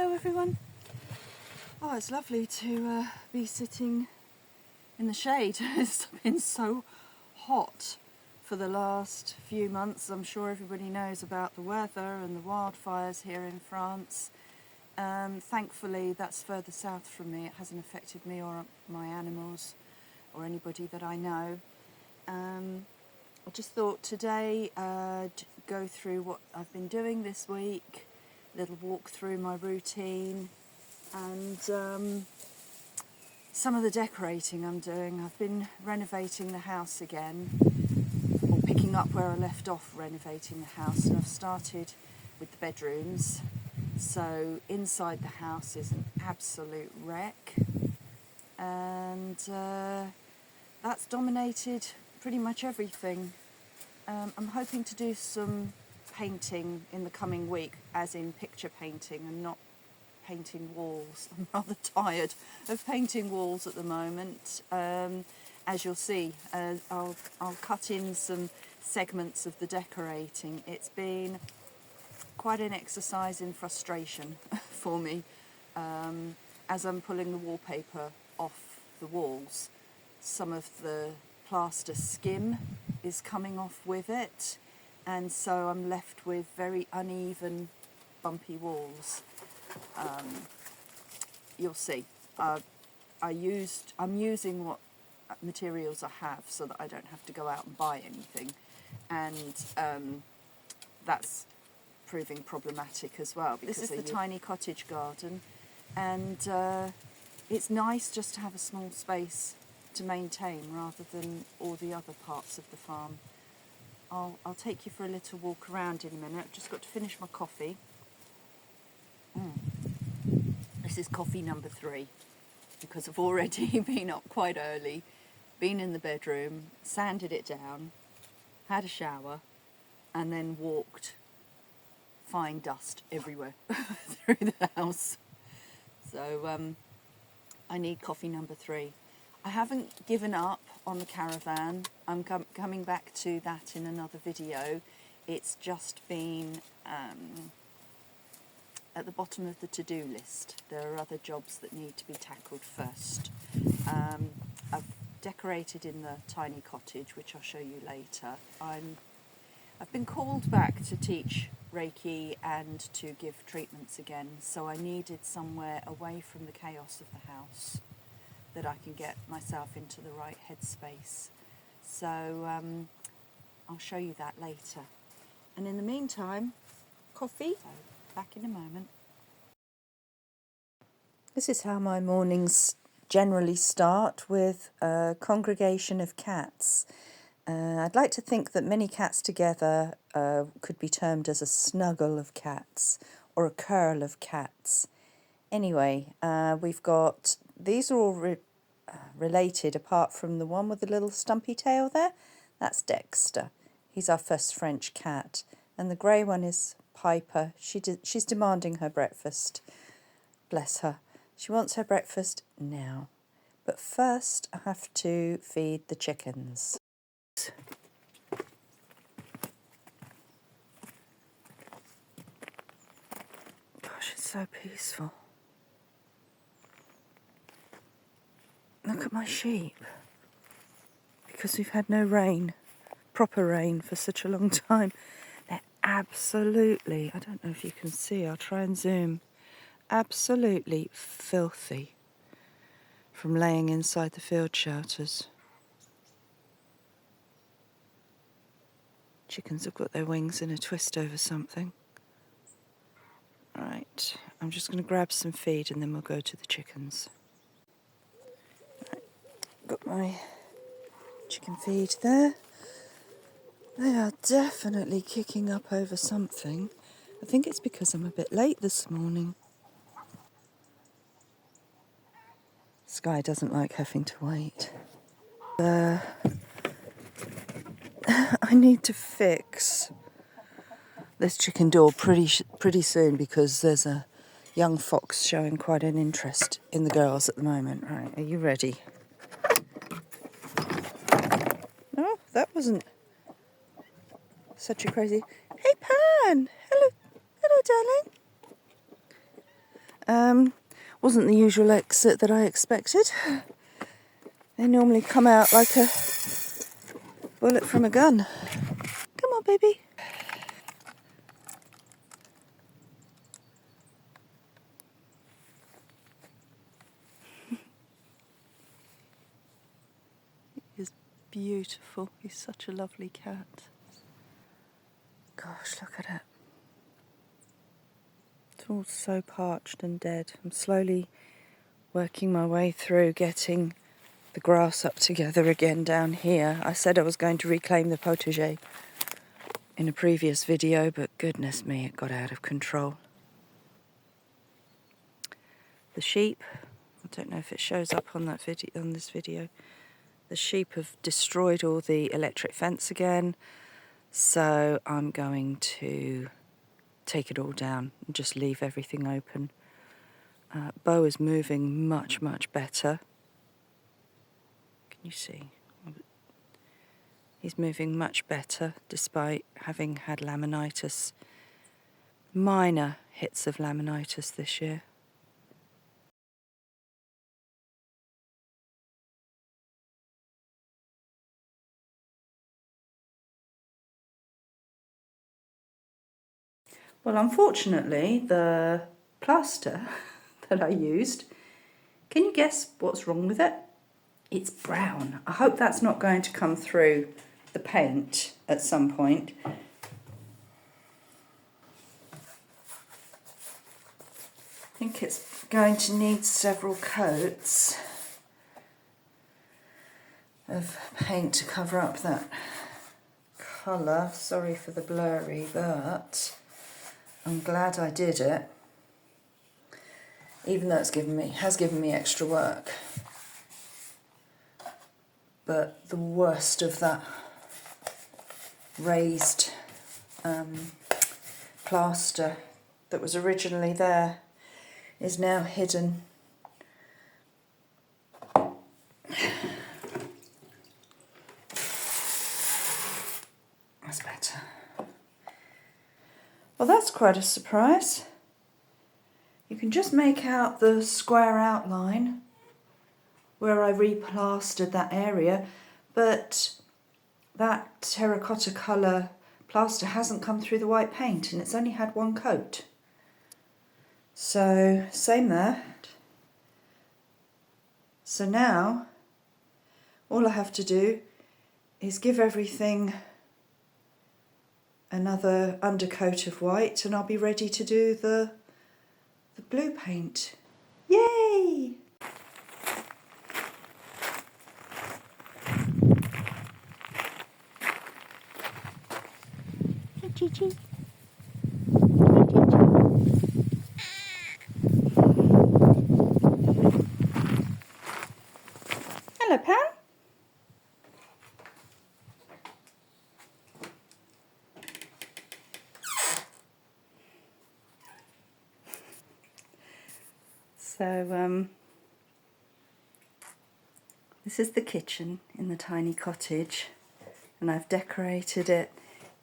Hello everyone. Oh, it's lovely to be sitting in the shade. It's been so hot for the last few months. I'm sure everybody knows about the weather and the wildfires here in France. Thankfully that's further south from me. It hasn't affected me or my animals or anybody that I know. I just thought today I'd go through what I've been doing this week, a little walk through my routine, and some of the decorating I'm doing. I've been renovating the house again, or picking up where I left off renovating the house, and I've started with the bedrooms. So inside the house is an absolute wreck, and that's dominated pretty much everything. I'm hoping to do some painting in the coming week, as in picture painting and not painting walls. I'm rather tired of painting walls at the moment. As you'll see, I'll cut in some segments of the decorating. It's been quite an exercise in frustration for me, as I'm pulling the wallpaper off the walls. Some of the plaster skim is coming off with it, and so I'm left with very uneven, bumpy walls. You'll see. I'm using what materials I have so that I don't have to go out and buy anything, and that's proving problematic as well. Because this is the Tiny Cottage garden, and it's nice just to have a small space to maintain rather than all the other parts of the farm. I'll take you for a little walk around in a minute. I've just got to finish my coffee. This is coffee number 3, because I've already been up quite early, been in the bedroom, sanded it down, had a shower, and then walked fine dust everywhere through the house. So I need coffee number 3. I haven't given up on the caravan. I'm coming back to that in another video. It's just been at the bottom of the to-do list. There are other jobs that need to be tackled first. I've decorated in the Tiny Cottage, which I'll show you later. I've been called back to teach Reiki and to give treatments again, so I needed somewhere away from the chaos of the house that I can get myself into the right headspace. So I'll show you that later. And in the meantime, coffee. So, back in a moment. This is how my mornings generally start, with a congregation of cats. I'd like to think that many cats together could be termed as a snuggle of cats or a curl of cats. Anyway, we've got, these are all related apart from the one with the little stumpy tail there. That's Dexter. He's our first French cat. And the grey one is Piper. She's demanding her breakfast. Bless her. She wants her breakfast now. But first I have to feed the chickens. Gosh, it's so peaceful. Look at my sheep. Because we've had no rain, proper rain, for such a long time. They're absolutely, I don't know if you can see, I'll try and zoom, absolutely filthy from laying inside the field shelters. Chickens have got their wings in a twist over something. Right, I'm just going to grab some feed and then we'll go to the chickens. Right, got my chicken feed there. They are definitely kicking up over something. I think it's because I'm a bit late this morning. Sky doesn't like having to wait. I need to fix this chicken door pretty soon, because there's a young fox showing quite an interest in the girls at the moment. Right, are you ready? Oh, that wasn't such a crazy... Hey, Pan! Hello, darling. Wasn't the usual exit that I expected. They normally come out like a bullet from a gun. Come on, baby. He's beautiful. He's such a lovely cat. Gosh, look at it. It's all so parched and dead. I'm slowly working my way through getting the grass up together again down here. I said I was going to reclaim the potager in a previous video, but goodness me, it got out of control. The sheep, I don't know if it shows up on that video, on this video. The sheep have destroyed all the electric fence again, so I'm going to take it all down and just leave everything open. Bo is moving much better. Can you see? He's moving much better despite having had laminitis, minor hits of laminitis this year. Well, unfortunately, the plaster that I used, can you guess what's wrong with it? It's brown. I hope that's not going to come through the paint at some point. I think it's going to need several coats of paint to cover up that colour. Sorry for the blurry, but I'm glad I did it, even though it's has given me extra work. But the worst of that raised plaster that was originally there is now hidden. That's better. Well, that's quite a surprise. You can just make out the square outline where I replastered that area, but that terracotta colour plaster hasn't come through the white paint, and it's only had one coat. So, same there. So now, all I have to do is give everything another undercoat of white, and I'll be ready to do the blue paint. Yay! Hey, Gigi. Hello, Pam. So, this is the kitchen in the tiny cottage, and I've decorated it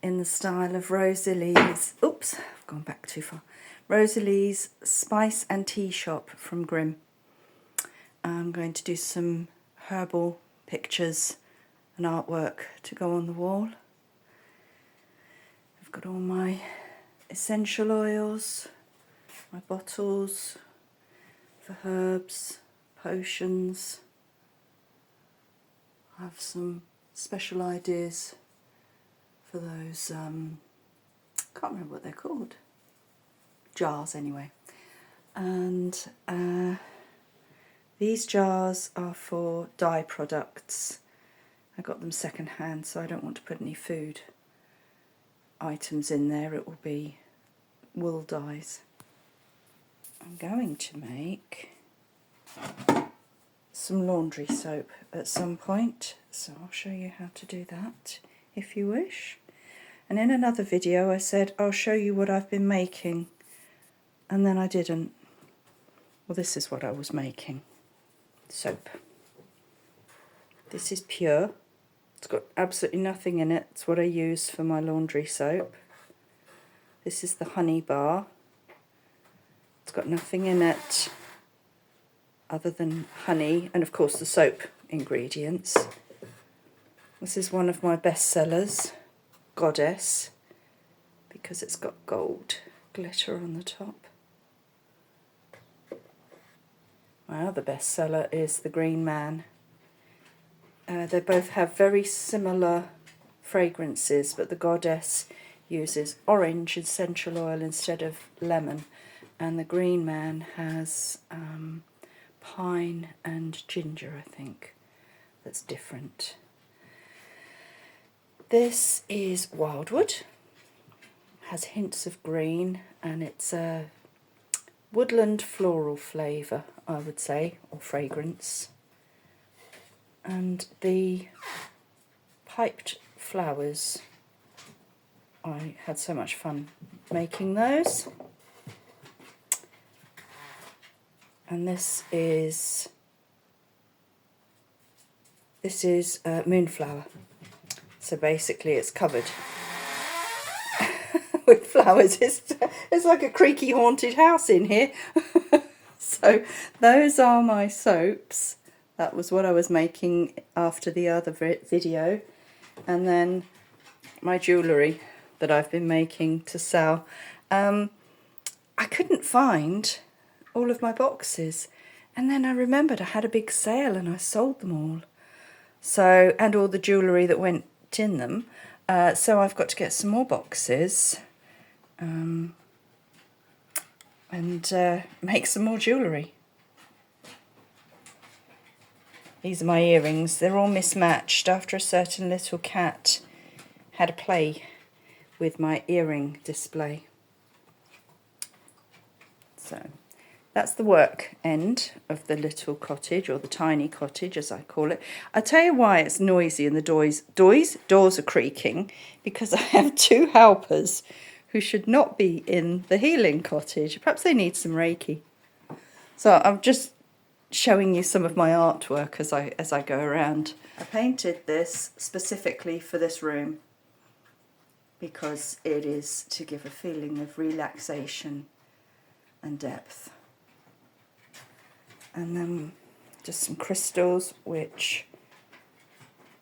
in the style of Rosalie's, oops, I've gone back too far, Rosalie's Spice and Tea Shop from Grimm. I'm going to do some herbal pictures and artwork to go on the wall. I've got all my essential oils, my bottles for herbs, potions. I have some special ideas for those, can't remember what they're called, jars anyway. And these jars are for dye products. I got them second hand, so I don't want to put any food items in there. It will be wool dyes. I'm going to make some laundry soap at some point, so I'll show you how to do that if you wish. And in another video I said I'll show you what I've been making, and then I didn't. Well, this is what I was making. Soap. This is pure. It's got absolutely nothing in it. It's what I use for my laundry soap. This is the honey bar. It's got nothing in it other than honey and of course the soap ingredients. This is one of my best sellers, Goddess, because it's got gold glitter on the top. My other bestseller is the Green Man. They both have very similar fragrances, but the Goddess uses orange essential oil instead of lemon, and the Green Man has pine and ginger, I think, that's different. This is Wildwood, has hints of green, and it's a woodland floral flavour, I would say, or fragrance. And the piped flowers, I had so much fun making those. And this is Moonflower. So basically it's covered with flowers. It's like a creaky haunted house in here. So those are my soaps. That was what I was making after the other video. And then my jewellery that I've been making to sell. I couldn't find all of my boxes. And then I remembered I had a big sale and I sold them all. So, and all the jewellery that went in them. So I've got to get some more boxes and make some more jewellery. These are my earrings. They're all mismatched after a certain little cat had a play with my earring display. So that's the work end of the little cottage, or the tiny cottage as I call it. I'll tell you why it's noisy and the doors are creaking, because I have two helpers who should not be in the healing cottage. Perhaps they need some Reiki. So I'm just showing you some of my artwork as I go around. I painted this specifically for this room because it is to give a feeling of relaxation and depth. And then just some crystals, which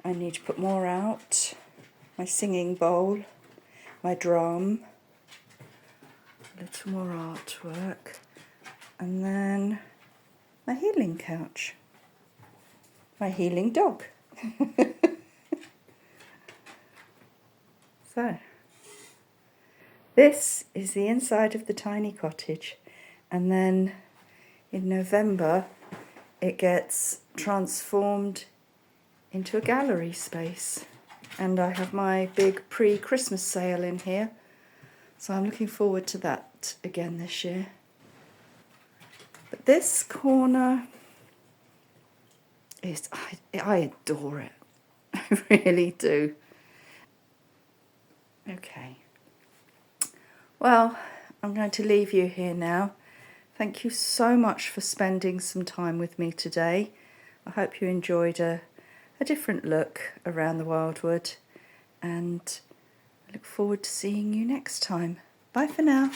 I need to put more out. My singing bowl, my drum, a little more artwork, and then my healing couch, my healing dog. So, this is the inside of the tiny cottage, and then in November it gets transformed into a gallery space, and I have my big pre-Christmas sale in here, so I'm looking forward to that again this year. But this corner is, I adore it. I really do. Okay. Well, I'm going to leave you here now. Thank you so much for spending some time with me today. I hope you enjoyed a different look around the Wildwood, and I look forward to seeing you next time. Bye for now.